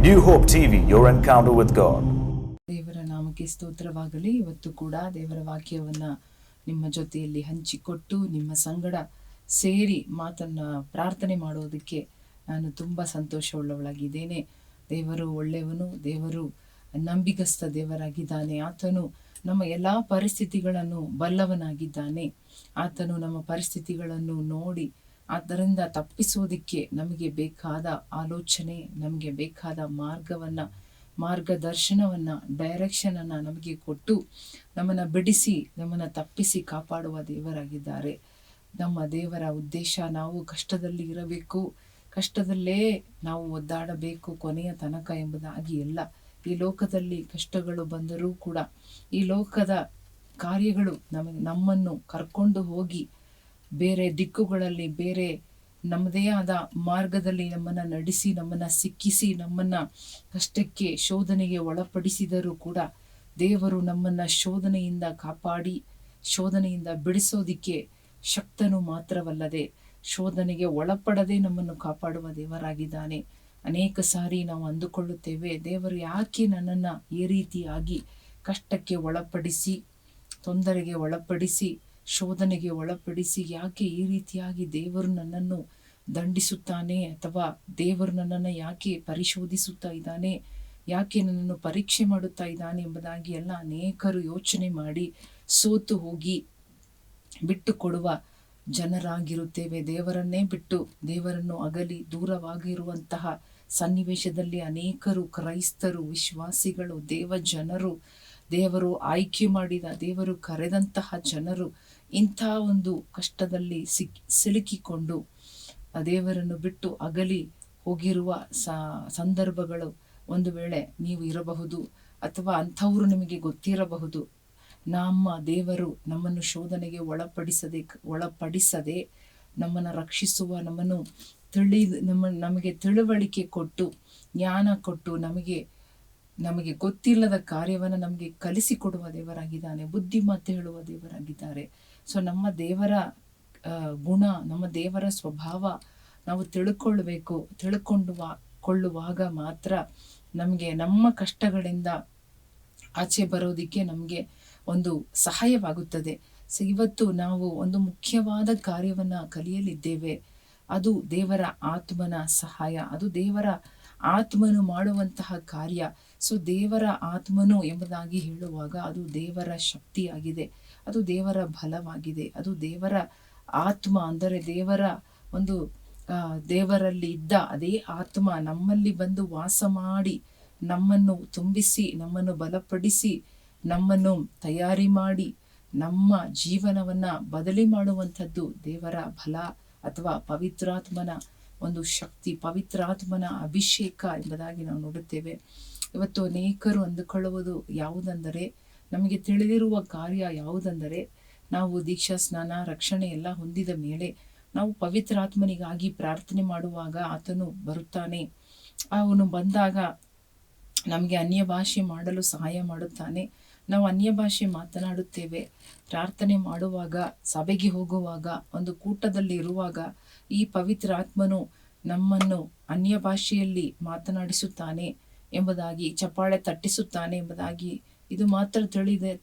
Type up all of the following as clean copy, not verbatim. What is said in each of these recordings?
New Hope TV, your encounter with God. ದೇವರ ನಾಮಕ್ಕೆ ಸ್ತೋತ್ರವಾಗಲಿ. ಇವತ್ತು ಕೂಡ ದೇವರ ವಾಕ್ಯವನ್ನ ನಿಮ್ಮ ಜೊತೆಯಲ್ಲಿ ಹಂಚಿಕೊಟ್ಟು ನಿಮ್ಮ ಸಂಗಡ ಸೇರಿ ಪ್ರಾರ್ಥನೆ ಮಾಡೋದಕ್ಕೆ ನಾನು ತುಂಬ ಸಂತೋಷವುಳ್ಳವಳಾಗಿದ್ದೇನೆ. ದೇವರು ಒಳ್ಳೆಯವನು, ದೇವರು ನಂಬಿಗಸ್ತ ದೇವರಾಗಿದ್ದಾನೆ. ಆತನು ನಮ್ಮ ಎಲ್ಲ ಪರಿಸ್ಥಿತಿಗಳನ್ನು ಬಲ್ಲವನಾಗಿದ್ದಾನೆ. ಆತನು ನಮ್ಮ ಪರಿಸ್ಥಿತಿಗಳನ್ನು ನೋಡಿ ಅದರಿಂದ ತಪ್ಪಿಸೋದಕ್ಕೆ ನಮಗೆ ಬೇಕಾದ ಆಲೋಚನೆ, ನಮಗೆ ಬೇಕಾದ ಮಾರ್ಗದರ್ಶನವನ್ನ, ಡೈರೆಕ್ಷನ್ ಅನ್ನ ನಮಗೆ ಕೊಟ್ಟು ನಮ್ಮನ್ನ ಬಿಡಿಸಿ ನಮ್ಮನ್ನ ತಪ್ಪಿಸಿ ಕಾಪಾಡುವ ದೇವರಾಗಿದ್ದಾರೆ. ನಮ್ಮ ದೇವರ ಉದ್ದೇಶ ನಾವು ಕಷ್ಟದಲ್ಲಿ ಇರಬೇಕು, ಕಷ್ಟದಲ್ಲೇ ನಾವು ಒದ್ದಾಡಬೇಕು ಕೊನೆಯ ತನಕ ಎಂಬುದಾಗಿ ಎಲ್ಲ. ಈ ಲೋಕದಲ್ಲಿ ಕಷ್ಟಗಳು ಬಂದರೂ ಕೂಡ ಈ ಲೋಕದ ಕಾರ್ಯಗಳು ನಮ್ಮನ್ನು ಕರ್ಕೊಂಡು ಹೋಗಿ ಬೇರೆ ದಿಕ್ಕುಗಳಲ್ಲಿ, ಬೇರೆ ನಮ್ಮದೇ ಆದ ಮಾರ್ಗದಲ್ಲಿ ನಮ್ಮನ್ನ ನಡೆಸಿ, ನಮ್ಮನ್ನ ಸಿಕ್ಕಿಸಿ, ನಮ್ಮನ್ನ ಕಷ್ಟಕ್ಕೆ, ಶೋಧನೆಗೆ ಒಳಪಡಿಸಿದರೂ ಕೂಡ ದೇವರು ನಮ್ಮನ್ನ ಶೋಧನೆಯಿಂದ ಕಾಪಾಡಿ, ಶೋಧನೆಯಿಂದ ಬಿಡಿಸೋದಿಕ್ಕೆ ಶಕ್ತನು ಮಾತ್ರವಲ್ಲದೆ ಶೋಧನೆಗೆ ಒಳಪಡದೆ ನಮ್ಮನ್ನು ಕಾಪಾಡುವ ದೇವರಾಗಿದ್ದಾನೆ. ಅನೇಕ ಸಾರಿ ನಾವು ಅಂದುಕೊಳ್ಳುತ್ತೇವೆ, ದೇವರು ಯಾಕೆ ನನ್ನನ್ನ ಈ ರೀತಿಯಾಗಿ ಕಷ್ಟಕ್ಕೆ ಒಳಪಡಿಸಿ, ತೊಂದರೆಗೆ ಒಳಪಡಿಸಿ, ಶೋಧನೆಗೆ ಒಳಪಡಿಸಿ, ಯಾಕೆ ಈ ರೀತಿಯಾಗಿ ದೇವರು ನನ್ನನ್ನು ದಂಡಿಸುತ್ತಾನೆ, ಅಥವಾ ದೇವರು ನನ್ನನ್ನು ಯಾಕೆ ಪರಿಶೋಧಿಸುತ್ತಾ ಇದ್ದಾನೆ, ಯಾಕೆ ನನ್ನನ್ನು ಪರೀಕ್ಷೆ ಮಾಡುತ್ತಾ ಇದ್ದಾನೆ ಎಂಬುದಾಗಿ ಎಲ್ಲ ಅನೇಕರು ಯೋಚನೆ ಮಾಡಿ ಸೋತು ಹೋಗಿ ಬಿಟ್ಟು ಕೊಡುವ ಜನರಾಗಿರುತ್ತೇವೆ. ದೇವರನ್ನೇ ಬಿಟ್ಟು, ದೇವರನ್ನು ಅಗಲಿ ದೂರವಾಗಿರುವಂತಹ ಸನ್ನಿವೇಶದಲ್ಲಿ ಅನೇಕರು ಕ್ರೈಸ್ತರು, ವಿಶ್ವಾಸಿಗಳು, ಜನರು, ದೇವರು ಆಯ್ಕೆ ಮಾಡಿದ, ದೇವರು ಕರೆದಂತಹ ಜನರು ಇಂಥ ಒಂದು ಕಷ್ಟದಲ್ಲಿ ಸಿಲುಕಿಕೊಂಡು ದೇವರನ್ನು ಬಿಟ್ಟು ಅಗಲಿ ಹೋಗಿರುವ ಸಂದರ್ಭಗಳು ಒಂದು ವೇಳೆ ನೀವು ಇರಬಹುದು, ಅಥವಾ ಅಂಥವರು ನಿಮಗೆ ಗೊತ್ತಿರಬಹುದು. ನಮ್ಮ ದೇವರು ನಮ್ಮನ್ನು ಶೋಧನೆಗೆ ಒಳಪಡಿಸದೆ ನಮ್ಮನ್ನು ರಕ್ಷಿಸುವ, ನಮಗೆ ತಿಳುವಳಿಕೆ ಕೊಟ್ಟು, ಜ್ಞಾನ ಕೊಟ್ಟು, ನಮಗೆ ಗೊತ್ತಿಲ್ಲದ ಕಾರ್ಯವನ್ನು ನಮಗೆ ಕಲಿಸಿಕೊಡುವ ದೇವರಾಗಿದ್ದಾನೆ, ಬುದ್ಧಿಮತ್ತೆ ಹೇಳುವ ದೇವರಾಗಿದ್ದಾರೆ. ಸೊ ನಮ್ಮ ದೇವರ ಗುಣ, ನಮ್ಮ ದೇವರ ಸ್ವಭಾವ ನಾವು ಕೊಳ್ಳುವಾಗ ಮಾತ್ರ ನಮಗೆ ನಮ್ಮ ಕಷ್ಟಗಳಿಂದ ಆಚೆ ಬರೋದಿಕ್ಕೆ ನಮಗೆ ಒಂದು ಸಹಾಯವಾಗುತ್ತದೆ. ಸೊ ಇವತ್ತು ನಾವು ಒಂದು ಮುಖ್ಯವಾದ ಕಾರ್ಯವನ್ನ ಕಲಿಯಲಿದ್ದೇವೆ. ಅದು ದೇವರ ಆತ್ಮನ ಸಹಾಯ, ಅದು ದೇವರ ಆತ್ಮನು ಮಾಡುವಂತಹ ಕಾರ್ಯ. ಸೊ ದೇವರ ಆತ್ಮನು ಎಂಬುದಾಗಿ ಹೇಳುವಾಗ ಅದು ದೇವರ ಶಕ್ತಿಯಾಗಿದೆ, ಅದು ದೇವರ ಬಲವಾಗಿದೆ, ಅದು ದೇವರ ಆತ್ಮ. ಅಂದರೆ ದೇವರಲ್ಲಿ ಇದ್ದ ಅದೇ ಆತ್ಮ ನಮ್ಮಲ್ಲಿ ಬಂದು ವಾಸ ಮಾಡಿ, ನಮ್ಮನ್ನು ತುಂಬಿಸಿ, ನಮ್ಮನ್ನು ಬಲಪಡಿಸಿ, ನಮ್ಮನ್ನು ತಯಾರಿ ಮಾಡಿ, ನಮ್ಮ ಜೀವನವನ್ನ ಬದಲಿ ಮಾಡುವಂಥದ್ದು ದೇವರ ಬಲ ಅಥವಾ ಪವಿತ್ರಾತ್ಮನ ಒಂದು ಶಕ್ತಿ, ಪವಿತ್ರಾತ್ಮನ ಅಭಿಷೇಕ ಎಂಬುದಾಗಿ ನಾವು ನೋಡುತ್ತೇವೆ. ಇವತ್ತು ಅನೇಕರು ಅಂದುಕೊಳ್ಳುವುದು ಯಾವುದೆಂದರೆ, ನಮಗೆ ತಿಳಿದಿರುವ ಕಾರ್ಯ ಯಾವುದೆಂದರೆ, ನಾವು ದೀಕ್ಷಾ ಸ್ನಾನ, ರಕ್ಷಣೆ ಎಲ್ಲ ಹೊಂದಿದ ಮೇಲೆ ನಾವು ಪವಿತ್ರಾತ್ಮನಿಗಾಗಿ ಪ್ರಾರ್ಥನೆ ಮಾಡುವಾಗ ಆತನು ಬರುತ್ತಾನೆ. ಅವನು ಬಂದಾಗ ನಮಗೆ ಅನ್ಯ ಭಾಷೆ ಮಾಡಲು ಸಹಾಯ ಮಾಡುತ್ತಾನೆ. ನಾವು ಅನ್ಯ ಭಾಷೆ ಮಾತನಾಡುತ್ತೇವೆ. ಪ್ರಾರ್ಥನೆ ಮಾಡುವಾಗ, ಸಭೆಗೆ ಹೋಗುವಾಗ, ಒಂದು ಕೂಟದಲ್ಲಿ ಇರುವಾಗ ಈ ಪವಿತ್ರ ಆತ್ಮನು ನಮ್ಮನ್ನು ಅನ್ಯ ಭಾಷೆಯಲ್ಲಿ ಮಾತನಾಡಿಸುತ್ತಾನೆ ಎಂಬುದಾಗಿ, ಚಪ್ಪಾಳೆ ತಟ್ಟಿಸುತ್ತಾನೆ ಎಂಬುದಾಗಿ ಇದು ಮಾತ್ರ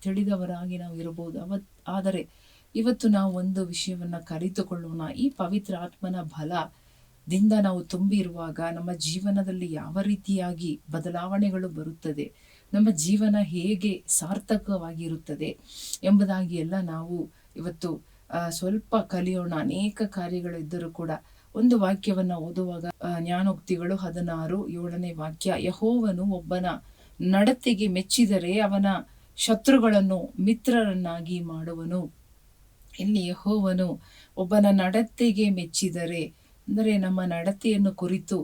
ತಿಳಿದವರಾಗಿ ನಾವು ಇರಬಹುದು. ಆದರೆ ಇವತ್ತು ನಾವು ಒಂದು ವಿಷಯವನ್ನ ಕಲಿತುಕೊಳ್ಳೋಣ. ಈ ಪವಿತ್ರ ಆತ್ಮನ ಬಲದಿಂದ ನಾವು ತುಂಬಿರುವಾಗ ನಮ್ಮ ಜೀವನದಲ್ಲಿ ಯಾವ ರೀತಿಯಾಗಿ ಬದಲಾವಣೆಗಳು ಬರುತ್ತದೆ, ನಮ್ಮ ಜೀವನ ಹೇಗೆ ಸಾರ್ಥಕವಾಗಿರುತ್ತದೆ ಎಂಬುದಾಗಿ ಎಲ್ಲ ನಾವು ಇವತ್ತು ಸ್ವಲ್ಪ ಕಲಿಯೋಣ. ಅನೇಕ ಕಾರ್ಯಗಳು ಇದ್ದರೂ ಕೂಡ ಒಂದು ವಾಕ್ಯವನ್ನ ಓದುವಾಗ, ಜ್ಞಾನೋಕ್ತಿಗಳು 16:7 ವಾಕ್ಯ, ಯೆಹೋವನು ಒಬ್ಬನ ನಡತೆಗೆ ಮೆಚ್ಚಿದರೆ ಅವನ ಶತ್ರುಗಳನ್ನು ಮಿತ್ರರನ್ನಾಗಿ ಮಾಡುವನು. ಇಲ್ಲಿ ಯೆಹೋವನು ಒಬ್ಬನ ನಡತೆಗೆ ಮೆಚ್ಚಿದರೆ, ಅಂದರೆ ನಮ್ಮ ನಡತೆಯನ್ನು ಕುರಿತು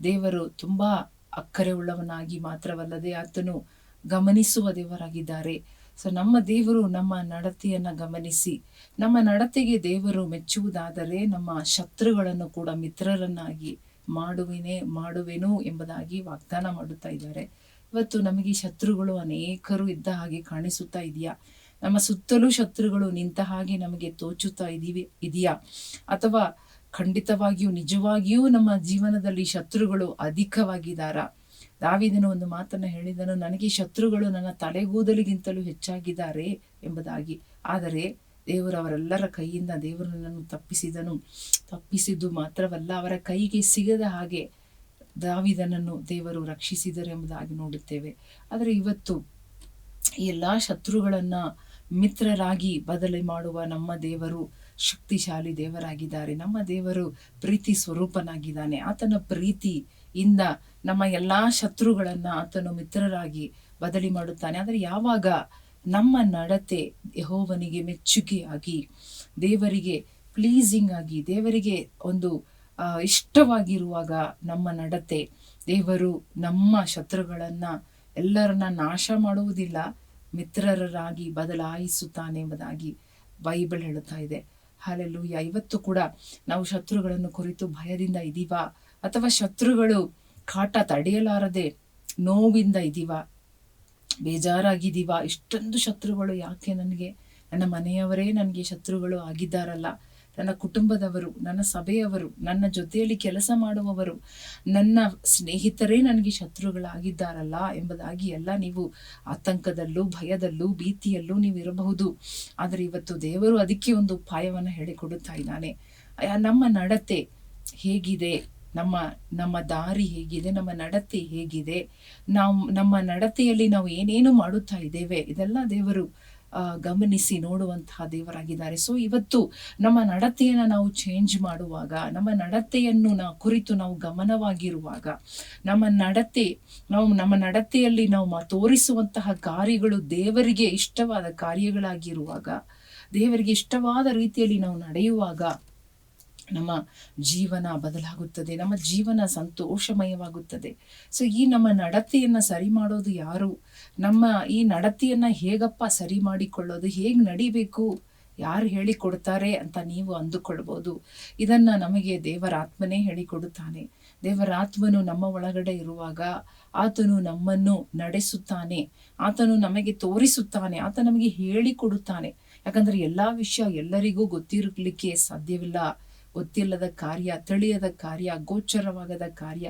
ದೇವರು ತುಂಬಾ ಅಕ್ಕರೆ ಉಳ್ಳವನಾಗಿ ಮಾತ್ರವಲ್ಲದೆ ಆತನು ಗಮನಿಸುವ ದೇವರಾಗಿದ್ದಾರೆ. ಸೊ ನಮ್ಮ ದೇವರು ನಮ್ಮ ನಡತೆಯನ್ನ ಗಮನಿಸಿ, ನಮ್ಮ ನಡತೆಗೆ ದೇವರು ಮೆಚ್ಚುವುದಾದರೆ ನಮ್ಮ ಶತ್ರುಗಳನ್ನು ಕೂಡ ಮಿತ್ರರನ್ನಾಗಿ ಮಾಡುವೆನು ಎಂಬುದಾಗಿ ವಾಗ್ದಾನ ಮಾಡುತ್ತಾ ಇದ್ದಾರೆ. ಇವತ್ತು ನಮಗೆ ಶತ್ರುಗಳು ಅನೇಕರು ಇದ್ದ ಹಾಗೆ ಕಾಣಿಸುತ್ತಾ ಇದೆಯಾ? ನಮ್ಮ ಸುತ್ತಲೂ ಶತ್ರುಗಳು ನಿಂತ ಹಾಗೆ ನಮಗೆ ತೋಚುತ್ತಾ ಇದೆಯಾ? ಅಥವಾ ಖಂಡಿತವಾಗಿಯೂ ನಿಜವಾಗಿಯೂ ನಮ್ಮ ಜೀವನದಲ್ಲಿ ಶತ್ರುಗಳು ಅಧಿಕವಾಗಿದ್ದಾರಾ? ದಾವೀದನು ಒಂದು ಮಾತನ್ನು ಹೇಳಿದನು, ನನಗೆ ಶತ್ರುಗಳು ನನ್ನ ತಲೆಗೂದಲಿಗಿಂತಲೂ ಹೆಚ್ಚಾಗಿದ್ದಾರೆ ಎಂಬುದಾಗಿ. ಆದರೆ ದೇವರು ಅವರೆಲ್ಲರ ಕೈಯಿಂದ ದೇವರು ನನ್ನನ್ನು ತಪ್ಪಿಸಿದ್ದು ಮಾತ್ರವಲ್ಲ, ಅವರ ಕೈಗೆ ಸಿಗದ ಹಾಗೆ ದಾವೀದನನ್ನು ದೇವರು ರಕ್ಷಿಸಿದರು ಎಂಬುದಾಗಿ ನೋಡುತ್ತೇವೆ. ಆದರೆ ಇವತ್ತು ಎಲ್ಲ ಶತ್ರುಗಳನ್ನ ಮಿತ್ರರಾಗಿ ಬದಲಿ ಮಾಡುವ ನಮ್ಮ ದೇವರು ಶಕ್ತಿಶಾಲಿ ದೇವರಾಗಿದ್ದಾರೆ. ನಮ್ಮ ದೇವರು ಪ್ರೀತಿ ಸ್ವರೂಪನಾಗಿದ್ದಾನೆ. ಆತನ ಪ್ರೀತಿಯಿಂದ ನಮ್ಮ ಎಲ್ಲಾ ಶತ್ರುಗಳನ್ನ ಆತನು ಮಿತ್ರರಾಗಿ ಬದಲಿ ಮಾಡುತ್ತಾನೆ. ಆದರೆ ಯಾವಾಗ ನಮ್ಮ ನಡತೆ ಯೆಹೋವನಿಗೆ ಮೆಚ್ಚುಗೆಯಾಗಿ, ದೇವರಿಗೆ ಪ್ಲೀಸಿಂಗ್ ಆಗಿ, ದೇವರಿಗೆ ಒಂದು ಇಷ್ಟವಾಗಿರುವಾಗ ನಮ್ಮ ನಡತೆ, ದೇವರು ನಮ್ಮ ಶತ್ರುಗಳನ್ನ ಎಲ್ಲರನ್ನ ನಾಶ ಮಾಡುವುದಿಲ್ಲ, ಮಿತ್ರರಾಗಿ ಬದಲಾಯಿಸುತ್ತಾನೆ ಎಂಬುದಾಗಿ ಬೈಬಲ್ ಹೇಳುತ್ತಾ ಇದೆ. ಹಲ್ಲೆಲೂಯಾ. ಇವತ್ತು ಕೂಡ ನಾವು ಶತ್ರುಗಳನ್ನು ಕುರಿತು ಭಯದಿಂದ ಇದೀವಾ, ಅಥವಾ ಶತ್ರುಗಳು ಕಾಟ ತಡೆಯಲಾರದೆ ನೋವಿಂದ ಇದೀವಾ, ಬೇಜಾರಾಗಿದ್ದೀವಾ? ಇಷ್ಟೊಂದು ಶತ್ರುಗಳು ಯಾಕೆ ನನಗೆ? ನನ್ನ ಮನೆಯವರೇ ನನಗೆ ಶತ್ರುಗಳು ಆಗಿದ್ದಾರಲ್ಲ, ನನ್ನ ಕುಟುಂಬದವರು, ನನ್ನ ಸಭೆಯವರು, ನನ್ನ ಜೊತೆಯಲ್ಲಿ ಕೆಲಸ ಮಾಡುವವರು, ನನ್ನ ಸ್ನೇಹಿತರೇ ನನಗೆ ಶತ್ರುಗಳಾಗಿದ್ದಾರಲ್ಲ ಎಂಬುದಾಗಿ ಎಲ್ಲ ನೀವು ಆತಂಕದಲ್ಲೂ, ಭಯದಲ್ಲೂ, ಭೀತಿಯಲ್ಲೂ ನೀವು ಇರಬಹುದು. ಆದರೆ ಇವತ್ತು ದೇವರು ಅದಕ್ಕೆ ಒಂದು ಉಪಾಯವನ್ನು ಹೇಳಿಕೊಡುತ್ತಾ ಇದ್ದಾನೆ. ನಮ್ಮ ನಡತೆ ಹೇಗಿದೆ, ನಮ್ಮ ದಾರಿ ಹೇಗಿದೆ, ನಮ್ಮ ನಡತೆ ಹೇಗಿದೆ, ನಮ್ಮ ನಡತೆಯಲ್ಲಿ ನಾವು ಏನೇನು ಮಾಡುತ್ತಾ ಇದ್ದೇವೆ, ಇದೆಲ್ಲ ದೇವರು ಗಮನಿಸಿ ನೋಡುವಂತಹ ದೇವರಾಗಿದ್ದಾರೆ. ಸೊ ಇವತ್ತು ನಮ್ಮ ನಡತೆಯನ್ನ ನಾವು ಚೇಂಜ್ ಮಾಡುವಾಗ, ನಮ್ಮ ನಡತೆಯನ್ನು ಕುರಿತು ನಾವು ಗಮನವಾಗಿರುವಾಗ, ನಮ್ಮ ನಡತೆಯಲ್ಲಿ ನಾವು ತೋರಿಸುವಂತಹ ಕಾರ್ಯಗಳು ದೇವರಿಗೆ ಇಷ್ಟವಾದ ಕಾರ್ಯಗಳಾಗಿರುವಾಗ, ದೇವರಿಗೆ ಇಷ್ಟವಾದ ರೀತಿಯಲ್ಲಿ ನಾವು ನಡೆಯುವಾಗ ನಮ್ಮ ಜೀವನ ಬದಲಾಗುತ್ತದೆ, ನಮ್ಮ ಜೀವನ ಸಂತೋಷಮಯವಾಗುತ್ತದೆ. ಸೊ ಈ ನಮ್ಮ ನಡತೆಯನ್ನ ಸರಿ ಮಾಡೋದು ಯಾರು? ನಮ್ಮ ಈ ನಡತೆಯನ್ನ ಹೇಗಪ್ಪ ಸರಿ ಮಾಡಿಕೊಳ್ಳೋದು, ಹೇಗೆ ನಡಿಬೇಕು, ಯಾರು ಹೇಳಿಕೊಡ್ತಾರೆ ಅಂತ ನೀವು ಅಂದುಕೊಳ್ಬೋದು. ಇದನ್ನ ನಮಗೆ ದೇವರಾತ್ಮನೇ ಹೇಳಿಕೊಡುತ್ತಾನೆ. ದೇವರಾತ್ಮನು ನಮ್ಮ ಒಳಗಡೆ ಇರುವಾಗ ಆತನು ನಮ್ಮನ್ನು ನಡೆಸುತ್ತಾನೆ, ಆತನು ನಮಗೆ ತೋರಿಸುತ್ತಾನೆ, ಆತ ನಮಗೆ ಹೇಳಿಕೊಡುತ್ತಾನೆ. ಯಾಕಂದ್ರೆ ಎಲ್ಲಾ ವಿಷಯ ಎಲ್ಲರಿಗೂ ಗೊತ್ತಿರಲಿಕ್ಕೆ ಸಾಧ್ಯವಿಲ್ಲ. ಗೊತ್ತಿಲ್ಲದ ಕಾರ್ಯ, ತಿಳಿಯದ ಕಾರ್ಯ, ಗೋಚರವಾಗದ ಕಾರ್ಯ,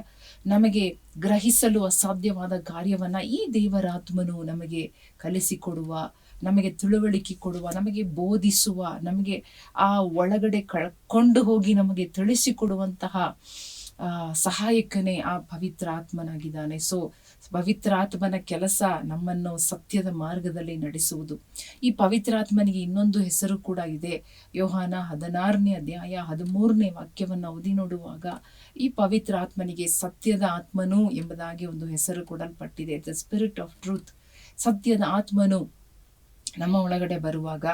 ನಮಗೆ ಗ್ರಹಿಸಲು ಅಸಾಧ್ಯವಾದ ಕಾರ್ಯವನ್ನ ಈ ದೇವರಾತ್ಮನು ನಮಗೆ ಕಲಿಸಿಕೊಡುವ, ನಮಗೆ ತಿಳುವಳಿಕೆ ಕೊಡುವ, ನಮಗೆ ಬೋಧಿಸುವ, ನಮಗೆ ಆ ಒಳಗಡೆ ಕಳ್ಕೊಂಡು ಹೋಗಿ ನಮಗೆ ತಿಳಿಸಿಕೊಡುವಂತಹ ಸಹಾಯಕನೇ ಆ ಪವಿತ್ರ ಆತ್ಮನಾಗಿದ್ದಾನೆ. ಸೊ ಪವಿತ್ರಾತ್ಮನ ಕೆಲಸ ನಮ್ಮನ್ನು ಸತ್ಯದ ಮಾರ್ಗದಲ್ಲಿ ನಡೆಸುವುದು. ಈ ಪವಿತ್ರಾತ್ಮನಿಗೆ ಇನ್ನೊಂದು ಹೆಸರು ಕೂಡ ಇದೆ. ಯೋಹಾನ 16ನೇ ಅಧ್ಯಾಯ 13ನೇ ವಾಕ್ಯವನ್ನು ಓದಿ ನೋಡುವಾಗ ಈ ಪವಿತ್ರಾತ್ಮನಿಗೆ ಸತ್ಯದ ಆತ್ಮನು ಎಂಬುದಾಗಿ ಒಂದು ಹೆಸರು ಕೊಡಲ್ಪಟ್ಟಿದೆ. The spirit of truth. ಸತ್ಯದ ಆತ್ಮನು ನಮ್ಮ ಒಳಗಡೆ ಬರುವಾಗ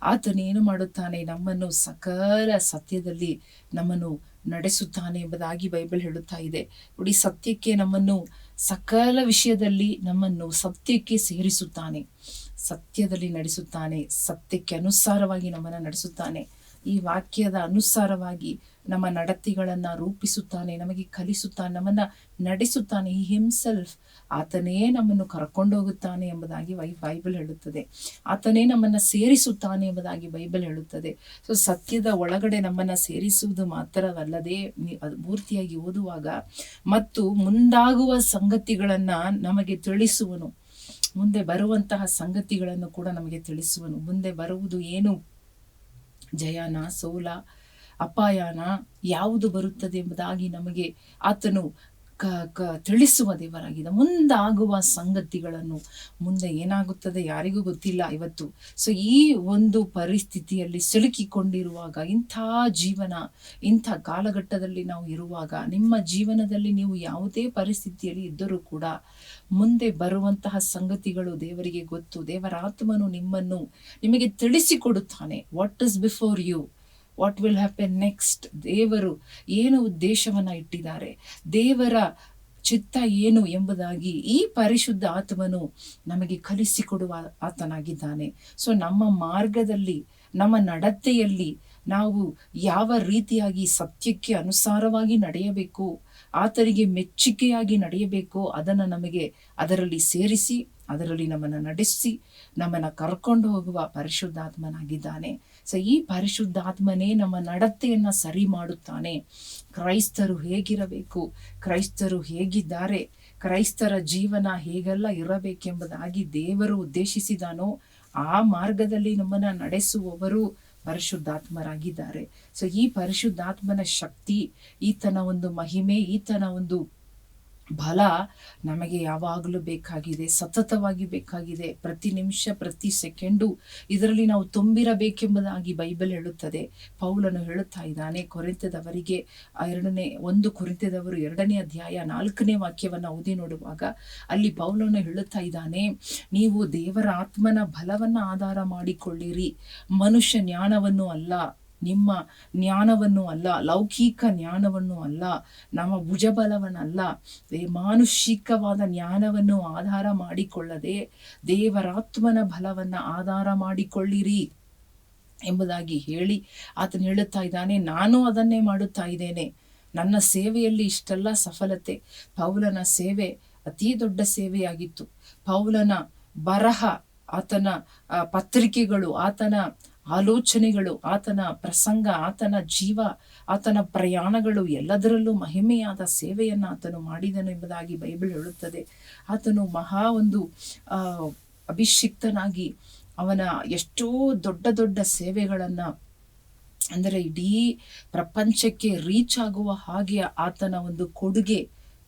ಆತನೇನು ಮಾಡುತ್ತಾನೆ? ನಮ್ಮನ್ನು ಸಕಲ ಸತ್ಯದಲ್ಲಿ ನಮ್ಮನ್ನು ನಡೆಸುತ್ತಾನೆ ಎಂಬುದಾಗಿ ಬೈಬಲ್ ಹೇಳುತ್ತಾ ಇದೆ. ನೋಡಿ, ಸತ್ಯಕ್ಕೆ ನಮ್ಮನ್ನು ಸಕಲ ವಿಷಯದಲ್ಲಿ ನಮ್ಮನ್ನು ಸತ್ಯಕ್ಕೆ ಸೇರಿಸುತ್ತಾನೆ, ಸತ್ಯದಲ್ಲಿ ನಡೆಸುತ್ತಾನೆ, ಸತ್ಯಕ್ಕೆ ಅನುಸಾರವಾಗಿ ನಮ್ಮನ್ನು ನಡೆಸುತ್ತಾನೆ. ಈ ವಾಕ್ಯದ ಅನುಸಾರವಾಗಿ ನಮ್ಮ ನಡತೆಗಳನ್ನ ರೂಪಿಸುತ್ತಾನೆ, ನಮಗೆ ಕಲಿಸುತ್ತಾನೆ, ನಮ್ಮನ್ನ ನಡೆಸುತ್ತಾನೆ. ಈ ಹಿಮ್ಸೆಲ್ಫ್, ಆತನೇ ನಮ್ಮನ್ನು ಕರ್ಕೊಂಡು ಹೋಗುತ್ತಾನೆ ಎಂಬುದಾಗಿ ಬೈಬಲ್ ಹೇಳುತ್ತದೆ. ಆತನೇ ನಮ್ಮನ್ನ ಸೇರಿಸುತ್ತಾನೆ ಎಂಬುದಾಗಿ ಬೈಬಲ್ ಹೇಳುತ್ತದೆ. ಸೊ ಸತ್ಯದ ಒಳಗಡೆ ನಮ್ಮನ್ನ ಸೇರಿಸುವುದು ಮಾತ್ರವಲ್ಲದೆ, ಪೂರ್ತಿಯಾಗಿ ಓದುವಾಗ ಮತ್ತು ಮುಂದಾಗುವ ಸಂಗತಿಗಳನ್ನ ನಮಗೆ ತಿಳಿಸುವನು, ಮುಂದೆ ಬರುವಂತಹ ಸಂಗತಿಗಳನ್ನು ಕೂಡ ನಮಗೆ ತಿಳಿಸುವನು. ಮುಂದೆ ಬರುವುದು ಏನು, ಜಯನ, ಸೋಲ, ಅಪಾಯನ, ಯಾವುದು ಬರುತ್ತದೆ ಎಂಬುದಾಗಿ ನಮಗೆ ಆತನು ತಿಳಿಸುವ ದೇವರಾಗಿದೆ. ಮುಂದಾಗುವ ಸಂಗತಿಗಳನ್ನು, ಮುಂದೆ ಏನಾಗುತ್ತದೆ ಯಾರಿಗೂ ಗೊತ್ತಿಲ್ಲ ಇವತ್ತು. ಸೊ ಈ ಒಂದು ಪರಿಸ್ಥಿತಿಯಲ್ಲಿ ಸಿಲುಕಿಕೊಂಡಿರುವಾಗ, ಇಂಥ ಜೀವನ, ಇಂಥ ಕಾಲಘಟ್ಟದಲ್ಲಿ ನಾವು ಇರುವಾಗ, ನಿಮ್ಮ ಜೀವನದಲ್ಲಿ ನೀವು ಯಾವುದೇ ಪರಿಸ್ಥಿತಿಯಲ್ಲಿ ಇದ್ದರೂ ಕೂಡ ಮುಂದೆ ಬರುವಂತಹ ಸಂಗತಿಗಳು ದೇವರಿಗೆ ಗೊತ್ತು. ದೇವರ ಆತ್ಮನು ನಿಮಗೆ ತಿಳಿಸಿಕೊಡುತ್ತಾನೆ. What is before you, what will happen next, ದೇವರು ಏನು ಉದ್ದೇಶವನ್ನ ಇಟ್ಟಿದ್ದಾರೆ, ದೇವರ ಚಿತ್ತ ಏನು ಎಂಬುದಾಗಿ ಈ ಪರಿಶುದ್ಧ ಆತ್ಮನು ನಮಗೆ ಕಲಿಸಿಕೊಡುವ ಆತನಾಗಿದ್ದಾನೆ. ಸೊ ನಮ್ಮ ಮಾರ್ಗದಲ್ಲಿ, ನಮ್ಮ ನಡತೆಯಲ್ಲಿ ನಾವು ಯಾವ ರೀತಿಯಾಗಿ ಸತ್ಯಕ್ಕೆ ಅನುಸಾರವಾಗಿ ನಡೆಯಬೇಕು, ಆತನಿಗೆ ಮೆಚ್ಚುಗೆಯಾಗಿ ನಡೆಯಬೇಕು, ಅದನ್ನು ನಮಗೆ ಅದರಲ್ಲಿ ಸೇರಿಸಿ, ಅದರಲ್ಲಿ ನಮ್ಮನ್ನು ನಡೆಸಿ, ನಮ್ಮನ್ನು ಕರ್ಕೊಂಡು ಹೋಗುವ ಪರಿಶುದ್ಧಾತ್ಮನಾಗಿದ್ದಾನೆ. ಸೊ ಈ ಪರಿಶುದ್ಧಾತ್ಮನೇ ನಮ್ಮ ನಡತೆಯನ್ನ ಸರಿ ಮಾಡುತ್ತಾನೆ. ಕ್ರೈಸ್ತರು ಹೇಗಿರಬೇಕು, ಕ್ರೈಸ್ತರು ಹೇಗಿದ್ದಾರೆ, ಕ್ರೈಸ್ತರ ಜೀವನ ಹೇಗೆಲ್ಲ ಇರಬೇಕೆಂಬುದಾಗಿ ದೇವರು ಉದ್ದೇಶಿಸಿದಾನೋ ಆ ಮಾರ್ಗದಲ್ಲಿ ನಮ್ಮನ್ನ ನಡೆಸುವವರು ಪರಿಶುದ್ಧಾತ್ಮರಾಗಿದ್ದಾರೆ. ಸೊ ಈ ಪರಿಶುದ್ಧಾತ್ಮನ ಶಕ್ತಿ, ಈತನ ಒಂದು ಮಹಿಮೆ, ಈತನ ಒಂದು ಬಲ ನಮಗೆ ಯಾವಾಗಲೂ ಬೇಕಾಗಿದೆ, ಸತತವಾಗಿ ಬೇಕಾಗಿದೆ. ಪ್ರತಿ ನಿಮಿಷ ಪ್ರತಿ ಸೆಕೆಂಡು ಇದರಲ್ಲಿ ನಾವು ತುಂಬಿರಬೇಕೆಂಬುದಾಗಿ ಬೈಬಲ್ ಹೇಳುತ್ತದೆ. ಪೌಲನು ಹೇಳುತ್ತಾ ಇದ್ದಾನೆ ಕೊರಿಂಥದವರಿಗೆ 1 ಕೊರಿಂಥದವರು 2ನೇ ಅಧ್ಯಾಯ 4ನೇ ವಾಕ್ಯವನ್ನ ಓದಿ ನೋಡುವಾಗ ಅಲ್ಲಿ ಪೌಲನು ಹೇಳುತ್ತಾ ಇದ್ದಾನೆ, ನೀವು ದೇವರ ಆತ್ಮನ ಬಲವನ್ನ ಆಧಾರ ಮಾಡಿಕೊಳ್ಳಿರಿ, ಮನುಷ್ಯ ಜ್ಞಾನವನ್ನು ಅಲ್ಲ, ನಿಮ್ಮ ಜ್ಞಾನವನ್ನು ಅಲ್ಲ, ಲೌಕಿಕ ಜ್ಞಾನವನ್ನು ಅಲ್ಲ, ನಮ್ಮ ಭುಜಬಲವನ್ನಲ್ಲ, ಮಾನುಷಿಕವಾದ ಜ್ಞಾನವನ್ನು ಆಧಾರ ಮಾಡಿಕೊಳ್ಳದೆ ದೇವರಾತ್ಮನ ಬಲವನ್ನ ಆಧಾರ ಮಾಡಿಕೊಳ್ಳಿರಿ ಎಂಬುದಾಗಿ ಹೇಳಿ ಆತನು ಹೇಳುತ್ತಾ ಇದ್ದಾನೆ, ನಾನು ಅದನ್ನೇ ಮಾಡುತ್ತಾ ಇದ್ದೇನೆ. ನನ್ನ ಸೇವೆಯಲ್ಲಿ ಇಷ್ಟೆಲ್ಲ ಸಫಲತೆ. ಪೌಲನ ಸೇವೆ ಅತಿ ದೊಡ್ಡ ಸೇವೆಯಾಗಿತ್ತು. ಪೌಲನ ಬರಹ, ಆತನ ಪತ್ರಿಕೆಗಳು, ಆತನ ಆಲೋಚನೆಗಳು, ಆತನ ಪ್ರಸಂಗ, ಆತನ ಜೀವ, ಆತನ ಪ್ರಯಾಣಗಳು ಎಲ್ಲದರಲ್ಲೂ ಮಹಿಮೆಯಾದ ಸೇವೆಯನ್ನ ಆತನು ಮಾಡಿದನು ಎಂಬುದಾಗಿ ಬೈಬಲ್ ಹೇಳುತ್ತದೆ. ಆತನು ಮಹಾ ಒಂದು ಅಭಿಷಿಕ್ತನಾಗಿ ಅವನ ಎಷ್ಟೋ ದೊಡ್ಡ ದೊಡ್ಡ ಸೇವೆಗಳನ್ನ, ಅಂದರೆ ಇಡೀ ಪ್ರಪಂಚಕ್ಕೆ ರೀಚ್ ಆಗುವ ಹಾಗೆ ಆತನ ಒಂದು ಕೊಡುಗೆ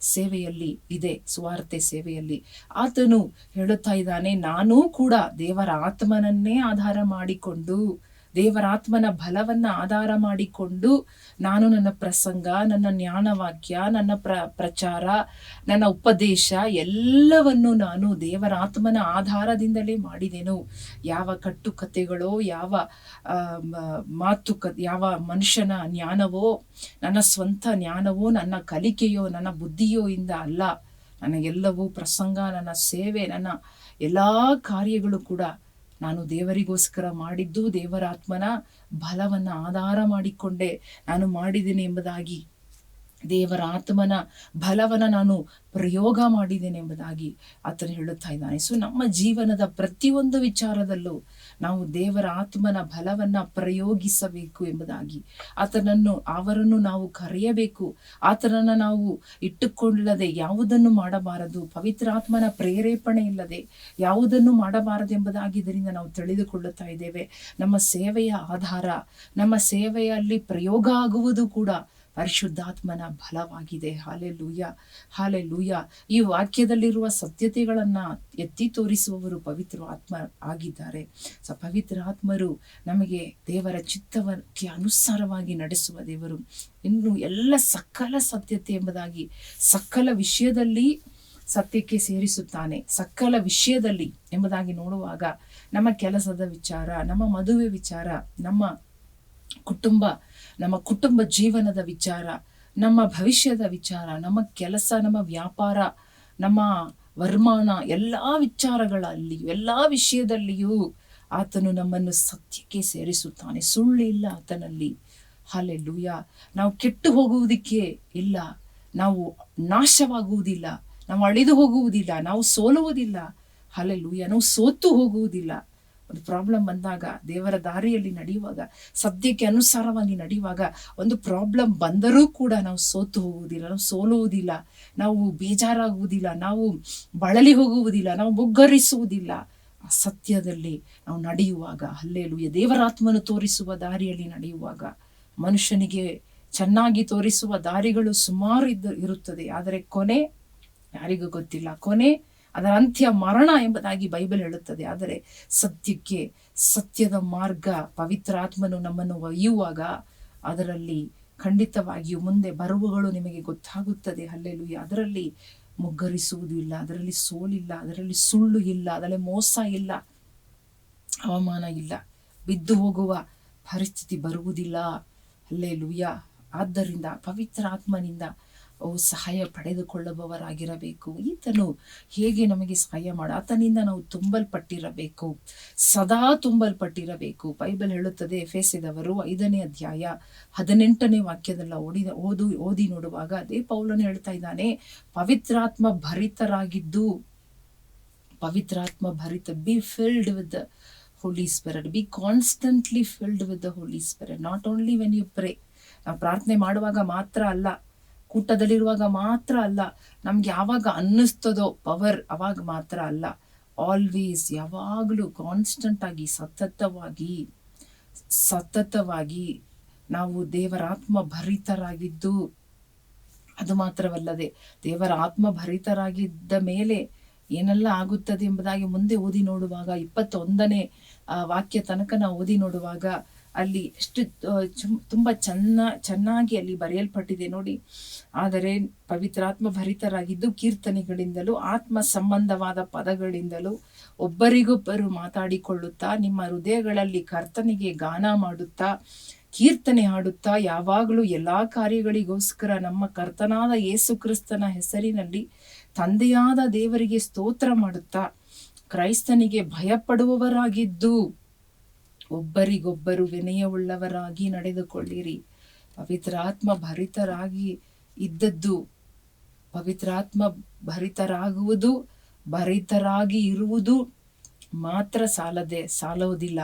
ಸೇವೆಯಲ್ಲಿ ಇದೆ. ಸುವಾರ್ತೆ ಸೇವೆಯಲ್ಲಿ ಆತನು ಹೇಳುತ್ತಾ ಇದ್ದಾನೆ, ನಾನೂ ಕೂಡ ದೇವರ ಆತ್ಮನನ್ನೇ ಆಧಾರ ಮಾಡಿಕೊಂಡು, ದೇವರ ಆತ್ಮನ ಬಲವನ್ನ ಆಧಾರ ಮಾಡಿಕೊಂಡು ನಾನು ನನ್ನ ಪ್ರಸಂಗ, ನನ್ನ ಜ್ಞಾನವಾಕ್ಯ, ನನ್ನ ಪ್ರಚಾರ, ನನ್ನ ಉಪದೇಶ ಎಲ್ಲವನ್ನು ನಾನು ದೇವರ ಆತ್ಮನ ಆಧಾರದಿಂದಲೇ ಮಾಡಿದೆನು. ಯಾವ ಕಟ್ಟುಕತೆಗಳೋ, ಯಾವ ಯಾವ ಮನುಷ್ಯನ ಜ್ಞಾನವೋ, ನನ್ನ ಸ್ವಂತ ಜ್ಞಾನವೋ, ನನ್ನ ಕಲಿಕೆಯೋ, ನನ್ನ ಬುದ್ಧಿಯೋ ಇಂದ ಅಲ್ಲ. ನನಗೆಲ್ಲವೂ ಪ್ರಸಂಗ, ನನ್ನ ಸೇವೆ, ನನ್ನ ಎಲ್ಲಾ ಕಾರ್ಯಗಳು ಕೂಡ ನಾನು ದೇವರಿಗೋಸ್ಕರ ಮಾಡಿದ್ದು ದೇವರ ಆತ್ಮನ ಬಲವನ್ನ ಆಧಾರ ಮಾಡಿಕೊಂಡೆ ನಾನು ಮಾಡಿದ್ದೇನೆ ಎಂಬುದಾಗಿ, ದೇವರ ಆತ್ಮನ ಬಲವನ್ನ ನಾನು ಪ್ರಯೋಗ ಮಾಡಿದ್ದೇನೆ ಎಂಬುದಾಗಿ ಆತನು ಹೇಳುತ್ತಾ ಇದ್ದಾನೆ. ಸೊ ನಮ್ಮ ಜೀವನದ ಪ್ರತಿಯೊಂದು ವಿಚಾರದಲ್ಲೂ ನಾವು ದೇವರ ಆತ್ಮನ ಬಲವನ್ನ ಪ್ರಯೋಗಿಸಬೇಕು ಎಂಬುದಾಗಿ, ಅವರನ್ನು ನಾವು ಕರೆಯಬೇಕು. ಆತನನ್ನ ನಾವು ಇಟ್ಟುಕೊಳ್ಳದೆ ಯಾವುದನ್ನು ಮಾಡಬಾರದು, ಪವಿತ್ರಾತ್ಮನ ಪ್ರೇರೇಪಣೆ ಇಲ್ಲದೆ ಯಾವುದನ್ನು ಮಾಡಬಾರದು ಎಂಬುದಾಗಿ ಇದರಿಂದ ನಾವು ತಿಳಿದುಕೊಳ್ಳುತ್ತಾ ಇದ್ದೇವೆ. ನಮ್ಮ ಸೇವೆಯ ಆಧಾರ, ನಮ್ಮ ಸೇವೆಯಲ್ಲಿ ಪ್ರಯೋಗ ಆಗುವುದು ಕೂಡ ಪರಿಶುದ್ಧಾತ್ಮನ ಬಲವಾಗಿದೆ. Hallelujah, hallelujah. ಈ ವಾಕ್ಯದಲ್ಲಿರುವ ಸತ್ಯತೆಗಳನ್ನ ಎತ್ತಿ ತೋರಿಸುವವರು ಪವಿತ್ರ ಆತ್ಮ ಆಗಿದ್ದಾರೆ. ಸೊ ಪವಿತ್ರ ಆತ್ಮರು ನಮಗೆ ದೇವರ ಚಿತ್ತಕ್ಕೆ ಅನುಸಾರವಾಗಿ ನಡೆಸುವ ದೇವರು. ಇನ್ನು ಎಲ್ಲ ಸಕಲ ಸತ್ಯತೆ ಎಂಬುದಾಗಿ ಸಕಲ ವಿಷಯದಲ್ಲಿ ಸತ್ಯಕ್ಕೆ ಸೇರಿಸುತ್ತಾನೆ. ಸಕಲ ವಿಷಯದಲ್ಲಿ ಎಂಬುದಾಗಿ ನೋಡುವಾಗ ನಮ್ಮ ಕೆಲಸದ ವಿಚಾರ, ನಮ್ಮ ಮದುವೆ ವಿಚಾರ, ನಮ್ಮ ಕುಟುಂಬ ಜೀವನದ ವಿಚಾರ, ನಮ್ಮ ಭವಿಷ್ಯದ ವಿಚಾರ, ನಮ್ಮ ಕೆಲಸ, ನಮ್ಮ ವ್ಯಾಪಾರ, ನಮ್ಮ ವರಮಾನ, ಎಲ್ಲಾ ವಿಚಾರಗಳಲ್ಲಿ, ಎಲ್ಲಾ ವಿಷಯದಲ್ಲಿಯೂ ಆತನು ನಮ್ಮನ್ನು ಸತ್ಯಕ್ಕೆ ಸೇರಿಸುತ್ತಾನೆ. ಸುಳ್ಳಿಲ್ಲ ಆತನಲ್ಲಿ. ಹಲ್ಲೆಲೂಯಾ. ನಾವು ಕೆಟ್ಟು ಹೋಗುವುದಕ್ಕೆ ಇಲ್ಲ, ನಾವು ನಾಶವಾಗುವುದಿಲ್ಲ, ನಾವು ಅಳಿದು ಹೋಗುವುದಿಲ್ಲ, ನಾವು ಸೋಲುವುದಿಲ್ಲ. ಹಲ್ಲೆಲೂಯಾ. ನಾವು ಸೋತು ಹೋಗುವುದಿಲ್ಲ. ಒಂದು ಪ್ರಾಬ್ಲಮ್ ಬಂದಾಗ, ದೇವರ ದಾರಿಯಲ್ಲಿ ನಡೆಯುವಾಗ, ಸದ್ಯಕ್ಕೆ ಅನುಸಾರವಾಗಿ ನಡೆಯುವಾಗ ಒಂದು ಪ್ರಾಬ್ಲಮ್ ಬಂದರೂ ಕೂಡ ನಾವು ಸೋತು ಹೋಗುವುದಿಲ್ಲ, ನಾವು ಸೋಲುವುದಿಲ್ಲ, ನಾವು ಬೇಜಾರಾಗುವುದಿಲ್ಲ, ನಾವು ಬಳಲಿ ಹೋಗುವುದಿಲ್ಲ, ನಾವು ಮುಗ್ಗರಿಸುವುದಿಲ್ಲ. ಆ ಸತ್ಯದಲ್ಲಿ ನಾವು ನಡೆಯುವಾಗ, ಹಲ್ಲೆಲೂಯಾ, ದೇವರಾತ್ಮನು ತೋರಿಸುವ ದಾರಿಯಲ್ಲಿ ನಡೆಯುವಾಗ, ಮನುಷ್ಯನಿಗೆ ಚೆನ್ನಾಗಿ ತೋರಿಸುವ ದಾರಿಗಳು ಸುಮಾರು ಇರುತ್ತದೆ, ಆದರೆ ಕೊನೆ ಯಾರಿಗೂ ಗೊತ್ತಿಲ್ಲ. ಕೊನೆ ಅದರ ಅಂತ್ಯ ಮರಣ ಎಂಬುದಾಗಿ ಬೈಬಲ್ ಹೇಳುತ್ತದೆ. ಆದರೆ ಸತ್ಯಕ್ಕೆ, ಸತ್ಯದ ಮಾರ್ಗ, ಪವಿತ್ರ ಆತ್ಮನು ನಮ್ಮನ್ನು ಒಯ್ಯುವಾಗ ಅದರಲ್ಲಿ ಖಂಡಿತವಾಗಿಯೂ ಮುಂದೆ ಬರುವಗಳು ನಿಮಗೆ ಗೊತ್ತಾಗುತ್ತದೆ. ಹಲ್ಲೆಲೂಯಾ. ಅದರಲ್ಲಿ ಮುಗ್ಗರಿಸುವುದು ಇಲ್ಲ, ಅದರಲ್ಲಿ ಸೋಲಿಲ್ಲ, ಅದರಲ್ಲಿ ಸುಳ್ಳು ಇಲ್ಲ, ಅದರಲ್ಲಿ ಮೋಸ ಇಲ್ಲ, ಅವಮಾನ ಇಲ್ಲ, ಬಿದ್ದು ಹೋಗುವ ಪರಿಸ್ಥಿತಿ ಬರುವುದಿಲ್ಲ. ಹಲ್ಲೆಲೂಯಾ. ಆದ್ದರಿಂದ ಪವಿತ್ರ ಆತ್ಮನಿಂದ ಸಹಾಯ ಪಡೆದುಕೊಳ್ಳುವವರಾಗಿರಬೇಕು. ಈತನು ಹೇಗೆ ನಮಗೆ ಸಹಾಯ ಆತನಿಂದ ನಾವು ತುಂಬಲ್ಪಟ್ಟಿರಬೇಕು, ಸದಾ ತುಂಬಲ್ಪಟ್ಟಿರಬೇಕು. ಬೈಬಲ್ ಹೇಳುತ್ತದೆ, ಎಫೆಸದವರು 5ನೇ ಅಧ್ಯಾಯ 18ನೇ ವಾಕ್ಯದಲ್ಲ ಓದಿ ನೋಡುವಾಗ ಅದೇ ಪೌಲನು ಹೇಳ್ತಾ ಇದ್ದಾನೆ, ಪವಿತ್ರಾತ್ಮ ಭರಿತರಾಗಿದ್ದು, ಪವಿತ್ರಾತ್ಮ ಭರಿತ, be filled with Holy Spirit. Be constantly filled with the Holy Spirit. Not only when you pray. ನಾವು ಪ್ರಾರ್ಥನೆ ಮಾಡುವಾಗ ಮಾತ್ರ ಅಲ್ಲ, ಕೂಟದಲ್ಲಿರುವಾಗ ಮಾತ್ರ ಅಲ್ಲ, ನಮ್ಗೆ ಯಾವಾಗ ಅನ್ನಿಸ್ತದೋ ಪವರ್ ಅವಾಗ ಮಾತ್ರ ಅಲ್ಲ. ಆಲ್ವೇಸ್, ಯಾವಾಗಲೂ ಕಾನ್ಸ್ಟಂಟ್ ಆಗಿ ಸತತವಾಗಿ ನಾವು ದೇವರ ಆತ್ಮ ಭರಿತರಾಗಿದ್ದು, ಅದು ಮಾತ್ರವಲ್ಲದೆ ದೇವರ ಆತ್ಮ ಭರಿತರಾಗಿದ್ದ ಮೇಲೆ ಏನೆಲ್ಲ ಆಗುತ್ತದೆ ಎಂಬುದಾಗಿ ಮುಂದೆ ಓದಿ ನೋಡುವಾಗ 21ನೇ ವಾಕ್ಯ ತನಕ ನಾವು ಓದಿ ನೋಡುವಾಗ ಅಲ್ಲಿ ಎಷ್ಟು ತುಂಬಾ ಚೆನ್ನಾಗಿ ಅಲ್ಲಿ ಬರೆಯಲ್ಪಟ್ಟಿದೆ ನೋಡಿ. ಆದರೆ ಪವಿತ್ರಾತ್ಮ ಭರಿತರಾಗಿದ್ದು ಕೀರ್ತನೆಗಳಿಂದಲೂ ಆತ್ಮ ಸಂಬಂಧವಾದ ಪದಗಳಿಂದಲೂ ಒಬ್ಬರಿಗೊಬ್ಬರು ಮಾತಾಡಿಕೊಳ್ಳುತ್ತಾ ನಿಮ್ಮ ಹೃದಯಗಳಲ್ಲಿ ಕರ್ತನಿಗೆ ಗಾನ ಮಾಡುತ್ತಾ ಕೀರ್ತನೆ ಹಾಡುತ್ತಾ ಯಾವಾಗಲೂ ಎಲ್ಲಾ ಕಾರ್ಯಗಳಿಗೋಸ್ಕರ ನಮ್ಮ ಕರ್ತನಾದ ಯೇಸು ಕ್ರಿಸ್ತನ ಹೆಸರಿನಲ್ಲಿ ತಂದೆಯಾದ ದೇವರಿಗೆ ಸ್ತೋತ್ರ ಮಾಡುತ್ತಾ ಕ್ರೈಸ್ತನಿಗೆ ಭಯಪಡುವವರಾಗಿದ್ದು ಒಬ್ಬರಿಗೊಬ್ಬರು ವಿನಯವುಳ್ಳವರಾಗಿ ನಡೆದುಕೊಳ್ಳಿರಿ. ಪವಿತ್ರಾತ್ಮ ಭರಿತರಾಗಿ ಇದ್ದದ್ದು, ಪವಿತ್ರಾತ್ಮ ಭರಿತರಾಗಿ ಇರುವುದು ಮಾತ್ರ ಸಾಲುವುದಿಲ್ಲ.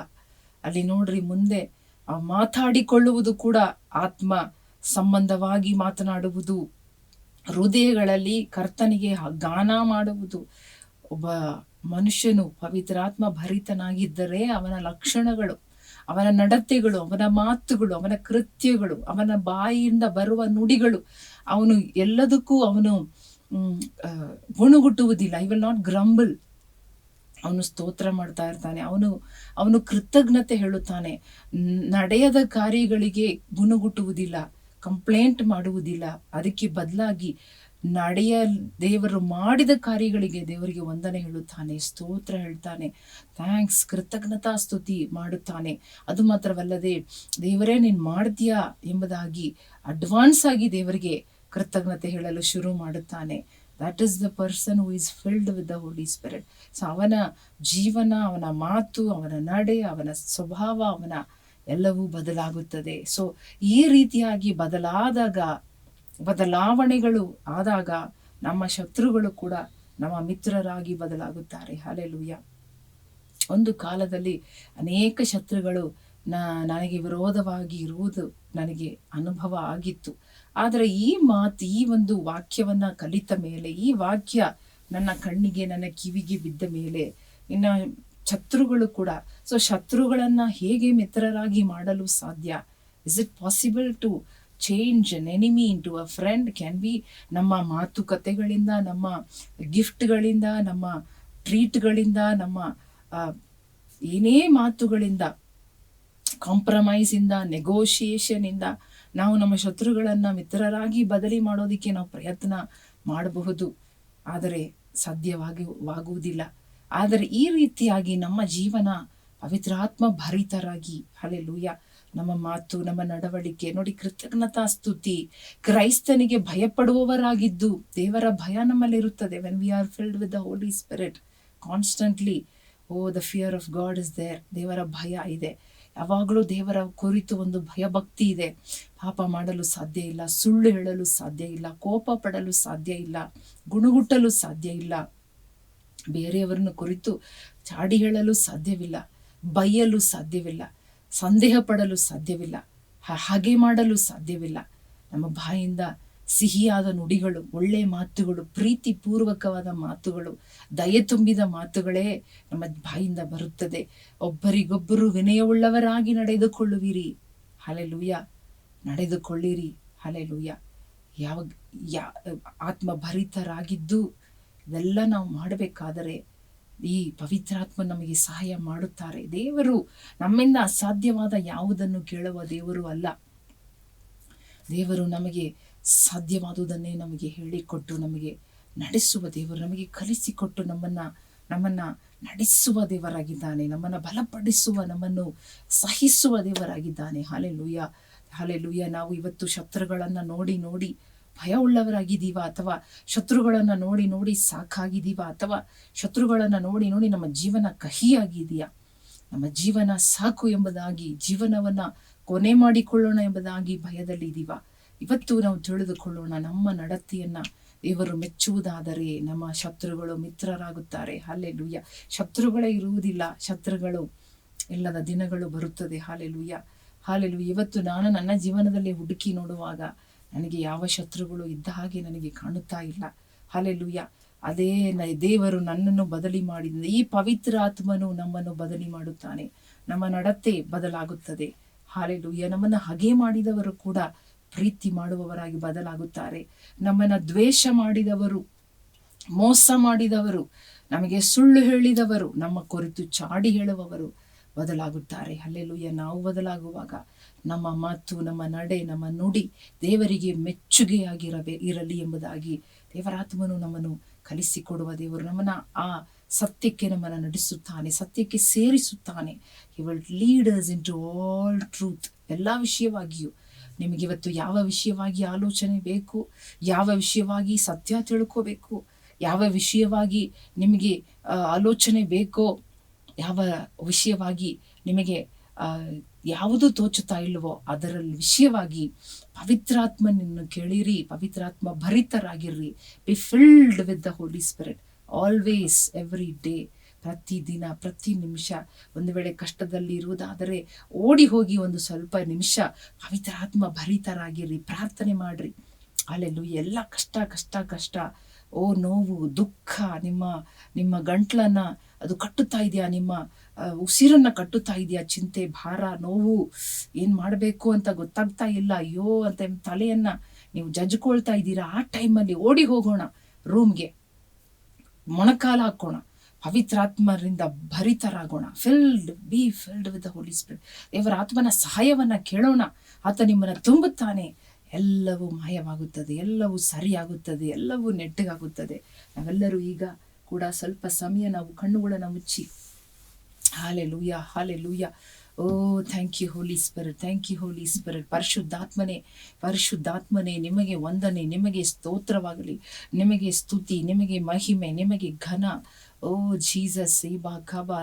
ಅಲ್ಲಿ ನೋಡ್ರಿ, ಮುಂದೆ ಮಾತಾಡಿಕೊಳ್ಳುವುದು ಕೂಡ ಆತ್ಮ ಸಂಬಂಧವಾಗಿ ಮಾತನಾಡುವುದು, ಹೃದಯಗಳಲ್ಲಿ ಕರ್ತನಿಗೆ ಗಾನ ಮಾಡುವುದು. ಒಬ್ಬ ಮನುಷ್ಯನು ಪವಿತ್ರಾತ್ಮ ಭರಿತನಾಗಿದ್ದರೆ ಅವನ ಲಕ್ಷಣಗಳು, ಅವನ ನಡತೆಗಳು, ಅವನ ಮಾತುಗಳು, ಅವನ ಕೃತ್ಯಗಳು, ಅವನ ಬಾಯಿಯಿಂದ ಬರುವ ನುಡಿಗಳು, ಅವನು ಎಲ್ಲದಕ್ಕೂ ಅವನು ಗುಣಗುಟ್ಟುವುದಿಲ್ಲ. I will not grumble. ಅವನು ಸ್ತೋತ್ರ ಮಾಡ್ತಾ ಇರ್ತಾನೆ, ಅವನು ಕೃತಜ್ಞತೆ ಹೇಳುತ್ತಾನೆ. ನಡೆಯದ ಕಾರ್ಯಗಳಿಗೆ ಗುಣಗುಟ್ಟುವುದಿಲ್ಲ, ಕಂಪ್ಲೇಂಟ್ ಮಾಡುವುದಿಲ್ಲ. ಅದಕ್ಕೆ ಬದಲಾಗಿ ದೇವರು ಮಾಡಿದ ಕಾರ್ಯಗಳಿಗೆ ದೇವರಿಗೆ ವಂದನೆ ಹೇಳುತ್ತಾನೆ, ಸ್ತೋತ್ರ ಹೇಳ್ತಾನೆ, ಥ್ಯಾಂಕ್ಸ್, ಕೃತಜ್ಞತಾ ಸ್ತುತಿ ಮಾಡುತ್ತಾನೆ. ಅದು ಮಾತ್ರವಲ್ಲದೆ ದೇವರೇ ನೀನ್ ಮಾಡ್ತೀಯಾ ಎಂಬುದಾಗಿ ಅಡ್ವಾನ್ಸ್ ಆಗಿ ದೇವರಿಗೆ ಕೃತಜ್ಞತೆ ಹೇಳಲು ಶುರು ಮಾಡುತ್ತಾನೆ. That is the person who is filled with the Holy Spirit. So ಅವನ ಜೀವನ, ಅವನ ಮಾತು, ಅವನ ನಡೆ, ಅವನ ಸ್ವಭಾವ, ಅವನ ಎಲ್ಲವೂ ಬದಲಾಗುತ್ತದೆ. ಸೊ ಈ ರೀತಿಯಾಗಿ ಬದಲಾವಣೆಗಳು ಆದಾಗ ನಮ್ಮ ಶತ್ರುಗಳು ಕೂಡ ನಮ್ಮ ಮಿತ್ರರಾಗಿ ಬದಲಾಗುತ್ತಾರೆ. ಹಲ್ಲೆಲೂಯಾ. ಒಂದು ಕಾಲದಲ್ಲಿ ಅನೇಕ ಶತ್ರುಗಳು ನನಗೆ ವಿರೋಧವಾಗಿ ಇರುವುದು ನನಗೆ ಅನುಭವ ಆಗಿತ್ತು. ಆದರೆ ಈ ಒಂದು ವಾಕ್ಯವನ್ನ ಕಲಿತ ಮೇಲೆ, ಈ ವಾಕ್ಯ ನನ್ನ ಕಣ್ಣಿಗೆ, ನನ್ನ ಕಿವಿಗೆ ಬಿದ್ದ ಮೇಲೆ, ಇನ್ನ ಶತ್ರುಗಳು ಕೂಡ, ಸೊ ಶತ್ರುಗಳನ್ನ ಹೇಗೆ ಮಿತ್ರರಾಗಿ ಮಾಡಲು ಸಾಧ್ಯ? Is it possible to change an enemy into a friend? Can be ನಮ್ಮ ಮಾತುಕತೆಗಳಿಂದ, ನಮ್ಮ ಗಿಫ್ಟ್ಗಳಿಂದ, ನಮ್ಮ ಟ್ರೀಟ್ಗಳಿಂದ, ನಮ್ಮ ಏನೇ ಮಾತುಗಳಿಂದ, ಕಾಂಪ್ರಮೈಸ್ ಇಂದ, ನೆಗೋಷಿಯೇಷನ್ ಇಂದ ನಾವು ನಮ್ಮ ಶತ್ರುಗಳನ್ನ ಮಿತ್ರರಾಗಿ ಬದಲಿ ಮಾಡೋದಿಕ್ಕೆ ನಾವು ಪ್ರಯತ್ನ ಮಾಡಬಹುದು, ಆದರೆ ಸಾಧ್ಯವಾಗುವುದಿಲ್ಲ. ಆದರೆ ಈ ರೀತಿಯಾಗಿ ನಮ್ಮ ಜೀವನ ಪವಿತ್ರಾತ್ಮ ಭರಿತರಾಗಿ, ಹಲ್ಲೆಲೂಯಾ, ನಮ್ಮ ಮಾತು, ನಮ್ಮ ನಡವಳಿಕೆ ನೋಡಿ, ಕೃತಜ್ಞತಾ ಸ್ತುತಿ, ಕ್ರೈಸ್ತನಿಗೆ ಭಯಪಡುವವರಾಗಿದ್ದು, ದೇವರ ಭಯ ನಮ್ಮಲ್ಲಿರುತ್ತದೆ. When we are filled with the Holy Spirit constantly, the fear of God is there. ದೇವರ ಭಯ ಇದೆ, ಯಾವಾಗಲೂ ದೇವರ ಕುರಿತು ಒಂದು ಭಯಭಕ್ತಿ ಇದೆ. ಪಾಪ ಮಾಡಲು ಸಾಧ್ಯ ಇಲ್ಲ, ಸುಳ್ಳು ಹೇಳಲು ಸಾಧ್ಯ ಇಲ್ಲ, ಕೋಪ ಪಡಲು ಸಾಧ್ಯ ಇಲ್ಲ, ಗುಣಗುಟ್ಟಲು ಸಾಧ್ಯ ಇಲ್ಲ, ಬೇರೆಯವರನ್ನು ಕುರಿತು ಚಾಡಿ ಹೇಳಲು ಸಾಧ್ಯವಿಲ್ಲ, ಬೈಯಲು ಸಾಧ್ಯವಿಲ್ಲ, ಸಂದೇಹ ಪಡಲು ಸಾಧ್ಯವಿಲ್ಲ, ಹಾಗೆ ಮಾಡಲು ಸಾಧ್ಯವಿಲ್ಲ. ನಮ್ಮ ಬಾಯಿಂದ ಸಿಹಿಯಾದ ನುಡಿಗಳು, ಒಳ್ಳೆ ಮಾತುಗಳು, ಪ್ರೀತಿ ಪೂರ್ವಕವಾದ ಮಾತುಗಳು, ದಯೆ ತುಂಬಿದ ಮಾತುಗಳೇ ನಮ್ಮ ಬಾಯಿಂದ ಬರುತ್ತದೆ. ಒಬ್ಬರಿಗೊಬ್ಬರು ವಿನಯವುಳ್ಳವರಾಗಿ ನಡೆದುಕೊಳ್ಳುವಿರಿ. ಹಲ್ಲೆಲೂಯಾ. ನಡೆದುಕೊಳ್ಳಿರಿ. ಹಲ್ಲೆಲೂಯಾ. ಆತ್ಮ ಭರಿತರಾಗಿದ್ದು ಇದೆಲ್ಲ ನಾವು ಮಾಡಬೇಕಾದರೆ ಈ ಪವಿತ್ರಾತ್ಮ ನಮಗೆ ಸಹಾಯ ಮಾಡುತ್ತಾರೆ. ದೇವರು ನಮ್ಮಿಂದ ಅಸಾಧ್ಯವಾದ ಯಾವುದನ್ನು ಕೇಳುವ ದೇವರು ಅಲ್ಲ. ದೇವರು ನಮಗೆ ಸಾಧ್ಯವಾದುದನ್ನೇ ನಮಗೆ ಹೇಳಿಕೊಟ್ಟು ನಮಗೆ ನಡೆಸುವ ದೇವರು, ನಮಗೆ ಕಲಿಸಿಕೊಟ್ಟು ನಮ್ಮನ್ನ ನಡೆಸುವ ದೇವರಾಗಿದ್ದಾನೆ, ನಮ್ಮನ್ನ ಬಲಪಡಿಸುವ, ನಮ್ಮನ್ನು ಸಹಿಸುವ ದೇವರಾಗಿದ್ದಾನೆ. Hallelujah, hallelujah. ನಾವು ಇವತ್ತು ಶತ್ರುಗಳನ್ನ ನೋಡಿ ಭಯ ಉಳ್ಳವರಾಗಿದ್ದೀವ, ಅಥವಾ ಶತ್ರುಗಳನ್ನ ನೋಡಿ ಸಾಕಾಗಿದ್ದೀವ, ಅಥವಾ ಶತ್ರುಗಳನ್ನ ನೋಡಿ ನಮ್ಮ ಜೀವನ ಕಹಿಯಾಗಿದೆಯಾ, ನಮ್ಮ ಜೀವನ ಸಾಕು ಎಂಬುದಾಗಿ, ಜೀವನವನ್ನ ಕೊನೆ ಮಾಡಿಕೊಳ್ಳೋಣ ಎಂಬುದಾಗಿ ಭಯದಲ್ಲಿ ಇದೀವ? ಇವತ್ತು ನಾವು ತಿಳಿದುಕೊಳ್ಳೋಣ, ನಮ್ಮ ನಡತೆಯನ್ನ ದೇವರು ಮೆಚ್ಚುವುದಾದರೆ ನಮ್ಮ ಶತ್ರುಗಳು ಮಿತ್ರರಾಗುತ್ತಾರೆ. ಹಲ್ಲೆಲೂಯಾ. ಶತ್ರುಗಳೇ ಇರುವುದಿಲ್ಲ, ಶತ್ರುಗಳು ಇಲ್ಲದ ದಿನಗಳು ಬರುತ್ತದೆ. Hallelujah, hallelujah. ಇವತ್ತು ನಾನು ನನ್ನ ಜೀವನದಲ್ಲಿ ಹುಡುಕಿ ನೋಡುವಾಗ ನನಗೆ ಯಾವ ಶತ್ರುಗಳು ಇದ್ದ ಹಾಗೆ ನನಗೆ ಕಾಣುತ್ತಾ ಇಲ್ಲ. ಹಾಲೆಲೂಯ. ಅದೇ ದೇವರು ನನ್ನನ್ನು ಬದಲಿ ಮಾಡಿದ ಈ ಪವಿತ್ರ ಆತ್ಮನು ನಮ್ಮನ್ನು ಬದಲಿ ಮಾಡುತ್ತಾನೆ. ನಮ್ಮ ನಡತೆ ಬದಲಾಗುತ್ತದೆ. ಹಾಲೆಲೂಯ. ನಮ್ಮನ್ನು ಹಗೆ ಮಾಡಿದವರು ಕೂಡ ಪ್ರೀತಿ ಮಾಡುವವರಾಗಿ ಬದಲಾಗುತ್ತಾರೆ. ನಮ್ಮನ್ನ ದ್ವೇಷ ಮಾಡಿದವರು, ಮೋಸ ಮಾಡಿದವರು, ನಮಗೆ ಸುಳ್ಳು ಹೇಳಿದವರು, ನಮ್ಮ ಕುರಿತು ಚಾಡಿ ಹೇಳುವವರು ಬದಲಾಗುತ್ತಾರೆ. ಹಲ್ಲೆಲೂಯ. ನಾವು ಬದಲಾಗುವಾಗ ನಮ್ಮ ಮಾತು, ನಮ್ಮ ನಡೆ, ನಮ್ಮ ನುಡಿ ದೇವರಿಗೆ ಇರಲಿ ಎಂಬುದಾಗಿ ದೇವರಾತ್ಮನು ನಮ್ಮನ್ನು ಕಲಿಸಿಕೊಡುವ ದೇವರು. ನಮ್ಮನ್ನ ಆ ಸತ್ಯಕ್ಕೆ ನಮ್ಮನ್ನು ನಡೆಸುತ್ತಾನೆ, ಸತ್ಯಕ್ಕೆ ಸೇರಿಸುತ್ತಾನೆ. He will lead us into all truth. ಎಲ್ಲ ವಿಷಯವಾಗಿಯೂ ನಿಮಗಿವತ್ತು ಯಾವ ವಿಷಯವಾಗಿ ಆಲೋಚನೆ ಬೇಕು, ಯಾವ ವಿಷಯವಾಗಿ ಸತ್ಯ ತಿಳ್ಕೋಬೇಕು, ಯಾವ ವಿಷಯವಾಗಿ ನಿಮಗೆ ಆಲೋಚನೆ ಬೇಕೋ, ಯಾವ ವಿಷಯವಾಗಿ ನಿಮಗೆ ಯಾವುದು ತೋಚುತ್ತಾ ಇಲ್ವೋ ಅದರ ವಿಷಯವಾಗಿ ಪವಿತ್ರಾತ್ಮನನ್ನು ಕೇಳಿರಿ, ಪವಿತ್ರಾತ್ಮ ಭರಿತರಾಗಿರ್ರಿ. Be filled with the Holy Spirit always, every day. ಪ್ರತಿದಿನ, ಪ್ರತಿ ನಿಮಿಷ. ಒಂದು ವೇಳೆ ಕಷ್ಟದಲ್ಲಿ ಇರುವುದಾದರೆ ಓಡಿ ಹೋಗಿ ಒಂದು ಸ್ವಲ್ಪ ನಿಮಿಷ ಪವಿತ್ರಾತ್ಮ ಭರಿತರಾಗಿರ್ರಿ, ಪ್ರಾರ್ಥನೆ ಮಾಡ್ರಿ. ಅಲ್ಲೆಲ್ಲೂ ಎಲ್ಲ ಕಷ್ಟ, ನೋವು, ದುಃಖ, ನಿಮ್ಮ ಗಂಟ್ಲನ್ನ ಅದು ಕಟ್ಟುತ್ತಾ ಇದೆಯಾ, ನಿಮ್ಮ ಉಸಿರನ್ನ ಕಟ್ಟುತ್ತಾ ಇದೆಯಾ, ಚಿಂತೆ, ಭಾರ, ನೋವು, ಏನ್ ಮಾಡಬೇಕು ಅಂತ ಗೊತ್ತಾಗ್ತಾ ಇಲ್ಲ, ಅಯ್ಯೋ ಅಂತ ತಲೆಯನ್ನ ನೀವು ಜಜ್ಕೊಳ್ತಾ ಇದ್ದೀರಾ. ಆ ಟೈಮಲ್ಲಿ ಓಡಿ ಹೋಗೋಣ ರೂಮ್ಗೆ, ಮೊಣಕಾಲ ಹಾಕೋಣ, ಪವಿತ್ರಾತ್ಮರಿಂದ ಭರಿತರಾಗೋಣ. Be filled with the Holy Spirit. ದೇವರ ಆತ್ಮನ ಸಹಾಯವನ್ನ ಕೇಳೋಣ. ಆತ ನಿಮ್ಮನ್ನ ತುಂಬುತ್ತಾನೆ. ಎಲ್ಲವೂ ಮಾಯವಾಗುತ್ತದೆ, ಎಲ್ಲವೂ ಸರಿಯಾಗುತ್ತದೆ, ಎಲ್ಲವೂ ನೆಟ್ಟಗಾಗುತ್ತದೆ. ನಾವೆಲ್ಲರೂ ಈಗ ಕೂಡ ಸ್ವಲ್ಪ ಸಮಯ ನಾವು ಕಣ್ಣುಗಳನ್ನು ಮುಚ್ಚಿ hallelujah, hallelujah. Oh thank you Holy Spirit, thank you Holy Spirit. ಪರಿಶುದ್ಧಾತ್ಮನೇ ನಿಮಗೆ ವಂದನೆ, ನಿಮಗೆ ಸ್ತೋತ್ರವಾಗಲಿ, ನಿಮಗೆ ಸ್ತುತಿ, ನಿಮಗೆ ಮಹಿಮೆ, ನಿಮಗೆ ಘನ. ಓ ಜೀಸಸ್,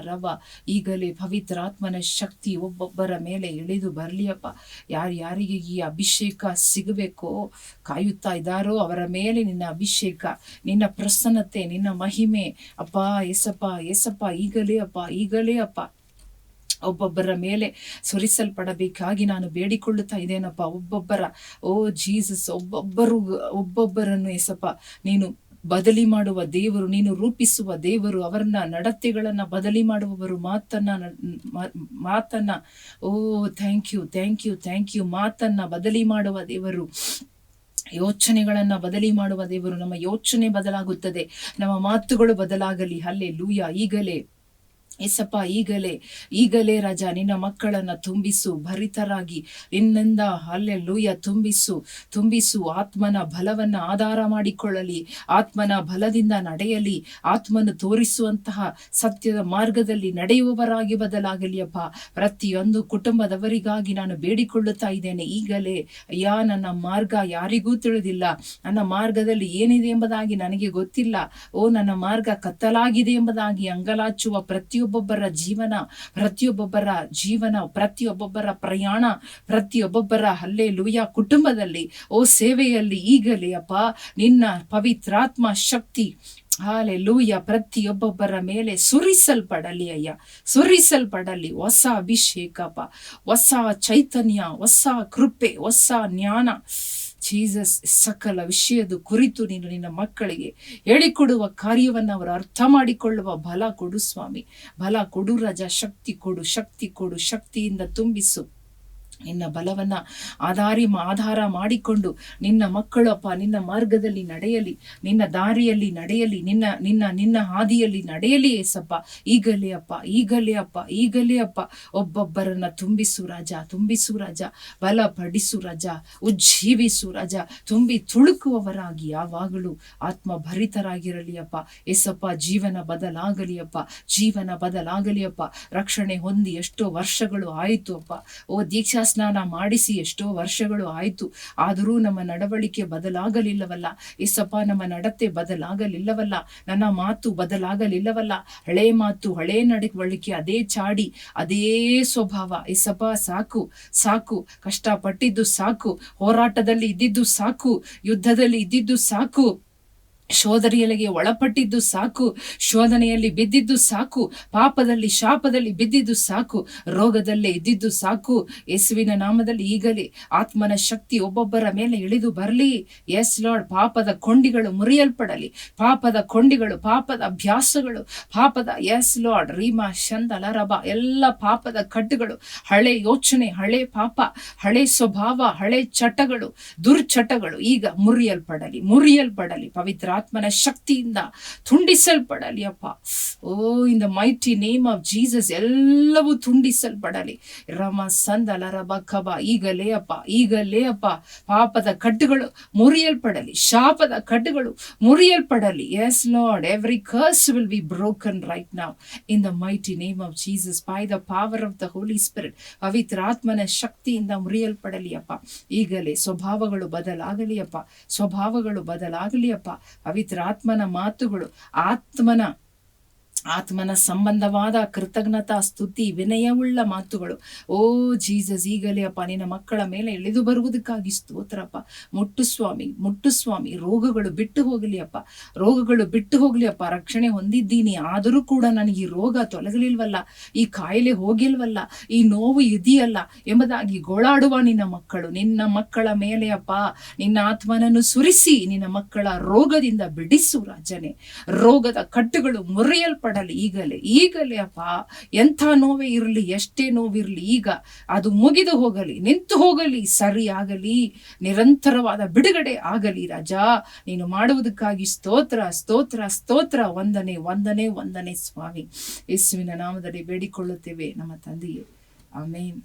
ರವ ಈಗಲೇ ಪವಿತ್ರಾತ್ಮನ ಶಕ್ತಿ ಒಬ್ಬೊಬ್ಬರ ಮೇಲೆ ಇಳಿದು ಬರಲಿಯಪ್ಪ. ಯಾರಿಗೆ ಈ ಅಭಿಷೇಕ ಸಿಗಬೇಕೋ, ಕಾಯುತ್ತಾ ಇದ್ದಾರೋ ಅವರ ಮೇಲೆ ನಿನ್ನ ಅಭಿಷೇಕ, ನಿನ್ನ ಪ್ರಸನ್ನತೆ, ನಿನ್ನ ಮಹಿಮೆ ಅಪ್ಪ. ಏಸಪ್ಪ ಈಗಲೇ ಅಪ್ಪ ಒಬ್ಬೊಬ್ಬರ ಮೇಲೆ ಸುರಿಸಲ್ಪಡಬೇಕಾಗಿ ನಾನು ಬೇಡಿಕೊಳ್ಳುತ್ತಾ ಇದ್ದೇನಪ್ಪ. ಓ ಜೀಸಸ್, ಒಬ್ಬೊಬ್ಬರನ್ನು ಏಸಪ್ಪ ನೀನು ಬದಲಿ ಮಾಡುವ ದೇವರು, ನೀನು ರೂಪಿಸುವ ದೇವರು, ಅವರನ್ನ ನಡತೆಗಳನ್ನ ಬದಲಿ ಮಾಡುವವರು, ಮಾತನ್ನ ಓ ಥ್ಯಾಂಕ್ ಯು ಮಾತನ್ನ ಬದಲಿ ಮಾಡುವ ದೇವರು, ಯೋಚನೆಗಳನ್ನ ಬದಲಿ ಮಾಡುವ ದೇವರು. ನಮ್ಮ ಯೋಚನೆ ಬದಲಾಗುತ್ತದೆ, ನಮ್ಮ ಮಾತುಗಳು ಬದಲಾಗಲಿ. ಹಲ್ಲೆಲೂಯಾ. ಏಸಪ್ಪ ಈಗಲೇ ರಾಜ ನಿನ್ನ ಮಕ್ಕಳನ್ನ ತುಂಬಿಸು, ಭರಿತರಾಗಿ ನಿನ್ನಿಂದ ಹಲ್ಲೆಲೂಯ ತುಂಬಿಸು. ಆತ್ಮನ ಬಲವನ್ನ ಆಧಾರ ಮಾಡಿಕೊಳ್ಳಲಿ, ಆತ್ಮನ ಬಲದಿಂದ ನಡೆಯಲಿ, ಆತ್ಮನು ತೋರಿಸುವಂತಹ ಸತ್ಯದ ಮಾರ್ಗದಲ್ಲಿ ನಡೆಯುವವರಾಗಿ ಬದಲಾಗಲಿಯಪ್ಪ. ಪ್ರತಿಯೊಂದು ಕುಟುಂಬದವರಿಗಾಗಿ ನಾನು ಬೇಡಿಕೊಳ್ಳುತ್ತಾ ಇದ್ದೇನೆ. ಈಗಲೇ ಅಯ್ಯ, ನನ್ನ ಮಾರ್ಗ ಯಾರಿಗೂ ತಿಳಿದಿಲ್ಲ, ನನ್ನ ಮಾರ್ಗದಲ್ಲಿ ಏನಿದೆ ಎಂಬುದಾಗಿ ನನಗೆ ಗೊತ್ತಿಲ್ಲ, ನನ್ನ ಮಾರ್ಗ ಕತ್ತಲಾಗಿದೆ ಎಂಬುದಾಗಿ ಅಂಗಲಾಚುವ ಪ್ರತಿಯೊಬ್ಬೊಬ್ಬರ ಜೀವನ, ಪ್ರತಿಯೊಬ್ಬೊಬ್ಬರ ಪ್ರಯಾಣ, ಪ್ರತಿಯೊಬ್ಬೊಬ್ಬರ ಹಲ್ಲೆಲೂಯ ಕುಟುಂಬದಲ್ಲಿ, ಸೇವೆಯಲ್ಲಿ ಈಗಲೇ ಅಪ್ಪ ನಿನ್ನ ಪವಿತ್ರಾತ್ಮ ಶಕ್ತಿ ಹಾಲೆಲೂಯ ಪ್ರತಿಯೊಬ್ಬೊಬ್ಬರ ಮೇಲೆ ಸುರಿಸಲ್ಪಡಲಿ ಅಯ್ಯ, ಸುರಿಸಲ್ಪಡಲಿ. ಹೊಸ ಅಭಿಷೇಕಪ್ಪ, ಹೊಸ ಚೈತನ್ಯ, ಹೊಸ ಕೃಪೆ, ಹೊಸ ಜ್ಞಾನ. ಜೀಸಸ್, ಸಕಲ ವಿಷಯದ ಕುರಿತು ನೀನು ನಿನ್ನ ಮಕ್ಕಳಿಗೆ ಹೇಳಿಕೊಡುವ ಕಾರ್ಯವನ್ನು ಅವರು ಅರ್ಥ ಮಾಡಿಕೊಳ್ಳುವ ಬಲ ಕೊಡು ಸ್ವಾಮಿ, ಬಲ ಕೊಡು ರಾಜ. ಶಕ್ತಿ ಕೊಡು, ಶಕ್ತಿಯಿಂದ ತುಂಬಿಸು. ನಿನ್ನ ಬಲವನ್ನ ಆಧಾರ ಮಾಡಿಕೊಂಡು ನಿನ್ನ ಮಕ್ಕಳು ಅಪ್ಪ ನಿನ್ನ ಮಾರ್ಗದಲ್ಲಿ ನಡೆಯಲಿ, ನಿನ್ನ ದಾರಿಯಲ್ಲಿ ನಡೆಯಲಿ, ನಿನ್ನ ಹಾದಿಯಲ್ಲಿ ನಡೆಯಲಿ ಏಸಪ್ಪ. ಈಗಲೇ ಅಪ್ಪ ಒಬ್ಬೊಬ್ಬರನ್ನ ತುಂಬಿಸು ರಾಜ, ಬಲಪಡಿಸು ರಾಜ, ಉಜ್ಜೀವಿಸು ರಾಜ. ತುಂಬಿ ತುಳುಕುವವರಾಗಿ ಯಾವಾಗಲೂ ಆತ್ಮ ಭರಿತರಾಗಿರಲಿ ಅಪ್ಪ. ಏಸಪ್ಪ, ಜೀವನ ಬದಲಾಗಲಿ ಅಪ್ಪ. ರಕ್ಷಣೆ ಹೊಂದಿ ಎಷ್ಟೋ ವರ್ಷಗಳು ಆಯಿತು ಅಪ್ಪ. ದೀಕ್ಷಾ ಸ್ನಾನ ಮಾಡಿಸಿ ಎಷ್ಟೋ ವರ್ಷಗಳು ಆಯಿತು, ಆದರೂ ನಮ್ಮ ನಡವಳಿಕೆ ಬದಲಾಗಲಿಲ್ಲವಲ್ಲ ಏಸಪ್ಪ, ನಮ್ಮ ನಡತೆ ಬದಲಾಗಲಿಲ್ಲವಲ್ಲ, ನನ್ನ ಮಾತು ಬದಲಾಗಲಿಲ್ಲವಲ್ಲ. ಹಳೆ ಮಾತು, ಹಳೆ ನಡವಳಿಕೆ, ಅದೇ ಚಾಡಿ, ಅದೇ ಸ್ವಭಾವ ಏಸಪ್ಪ. ಸಾಕು, ಕಷ್ಟಪಟ್ಟಿದ್ದು ಸಾಕು, ಹೋರಾಟದಲ್ಲಿ ಇದ್ದಿದ್ದು ಸಾಕು, ಯುದ್ಧದಲ್ಲಿ ಇದ್ದಿದ್ದು ಸಾಕು ಶೋಧನೆಯಲ್ಲಿ ಒಳಪಟ್ಟಿದ್ದು ಸಾಕು, ಶೋಧನೆಯಲ್ಲಿ ಬಿದ್ದಿದ್ದು ಸಾಕು, ಪಾಪದಲ್ಲಿ ಶಾಪದಲ್ಲಿ ಬಿದ್ದಿದ್ದು ಸಾಕು, ರೋಗದಲ್ಲೇ ಇದ್ದಿದ್ದು ಸಾಕು. ಯೇಸುವಿನ ನಾಮದಲ್ಲಿ ಈಗಲೇ ಆತ್ಮನ ಶಕ್ತಿ ಒಬ್ಬೊಬ್ಬರ ಮೇಲೆ ಇಳಿದು ಬರಲಿ. ಎಸ್ ಲಾರ್ಡ್, ಪಾಪದ ಕೊಂಡಿಗಳು ಮುರಿಯಲ್ಪಡಲಿ, ಪಾಪದ ಕೊಂಡಿಗಳು, ಪಾಪದ ಅಭ್ಯಾಸಗಳು, ಪಾಪದ ಎಸ್ ಲಾರ್ಡ್ ರೀಮಾ ಶಂದಲ ರಬ ಎಲ್ಲ ಪಾಪದ ಕಟ್ಟುಗಳು, ಹಳೆ ಯೋಚನೆ, ಹಳೆ ಪಾಪ, ಹಳೆ ಸ್ವಭಾವ, ಹಳೆ ಚಟಗಳು, ದುರ್ಚಟಗಳು ಈಗ ಮುರಿಯಲ್ಪಡಲಿ ಪವಿತ್ರ ಆತ್ಮನ ಶಕ್ತಿಯಿಂದ ತುಂಡಿಸಲ್ಪಡಲಿ ಅಪ್ಪ. Oh in the mighty name of Jesus ಎಲ್ಲವೂ ತುಂಡಿಸಲ್ಪಡಲಿ. ರಮ ಸಂದಲ ರಬ ಕಬ ಈಗಲೇ ಅಪ್ಪ ಪಾಪದ ಕಟ್ಟುಗಳು ಮುರಿಯಲ್ಪಡಲಿ, ಶಾಪದ ಕಟ್ಟುಗಳು ಮುರಿಯಲ್ಪಡಲಿ. Yes Lord, every curse will be broken right now in the mighty name of Jesus by the power of the Holy Spirit. ಪವಿತ್ರ ಆತ್ಮನ ಶಕ್ತಿಯಿಂದ ಮುರಿಯಲ್ಪಡಲಿ ಅಪ್ಪ. ಈಗಲೇ ಸ್ವಭಾವಗಳು ಬದಲಾಗಲಿ ಅಪ್ಪ. ಪವಿತ್ರ ಆತ್ಮನ ಮಾತುಗಳು, ಆತ್ಮನ ಸಂಬಂಧವಾದ ಕೃತಜ್ಞತಾ ಸ್ತುತಿ ವಿನಯವುಳ್ಳ ಮಾತುಗಳು, ಓ ಜೀಸಸ್ ಈಗಲೇ ಅಪ್ಪ ನಿನ್ನ ಮಕ್ಕಳ ಮೇಲೆ ಇಳಿದು ಬರುವುದಕ್ಕಾಗಿ ಸ್ತೋತ್ರಪ್ಪ. ಮುಟ್ಟು ಸ್ವಾಮಿ, ರೋಗಗಳು ಬಿಟ್ಟು ಹೋಗಲಿ ಅಪ್ಪ. ರಕ್ಷಣೆ ಹೊಂದಿದ್ದೀನಿ, ಆದರೂ ಕೂಡ ನನಗೆ ಈ ರೋಗ ತೊಲಗಲಿಲ್ವಲ್ಲ, ಈ ಕಾಯಿಲೆ ಹೋಗಿಲ್ವಲ್ಲ, ಈ ನೋವು ಇದೆಯಲ್ಲ ಎಂಬುದಾಗಿ ಗೋಳಾಡುವ ನಿನ್ನ ಮಕ್ಕಳ ಮೇಲೆ ಅಪ್ಪ ನಿನ್ನ ಆತ್ಮನನ್ನು ಸುರಿಸಿ ನಿನ್ನ ಮಕ್ಕಳ ರೋಗದಿಂದ ಬಿಡಿಸು ರಾಜನೇ. ರೋಗದ ಕಟ್ಟುಗಳು ಮುರಿಯಲ್ಪಡಲಿ ಈಗಲೇ ಅಪ್ಪ. ಎಂಥ ನೋವೇ ಇರಲಿ, ಎಷ್ಟೇ ನೋವಿರಲಿ, ಈಗ ಅದು ಮುಗಿದು ಹೋಗಲಿ, ನಿಂತು ಹೋಗಲಿ, ಸರಿಯಾಗಲಿ, ನಿರಂತರವಾದ ಬಿಡುಗಡೆ ಆಗಲಿ ರಾಜ. ನೀನು ಮಾಡುವುದಕ್ಕಾಗಿ ಸ್ತೋತ್ರ. ವಂದನೆ ಸ್ವಾಮಿ. ಯೇಸುವಿನ ನಾಮದಲ್ಲಿ ಬೇಡಿಕೊಳ್ಳುತ್ತೇವೆ ನಮ್ಮ ತಂದೆಯೇ, ಆಮೇನ್.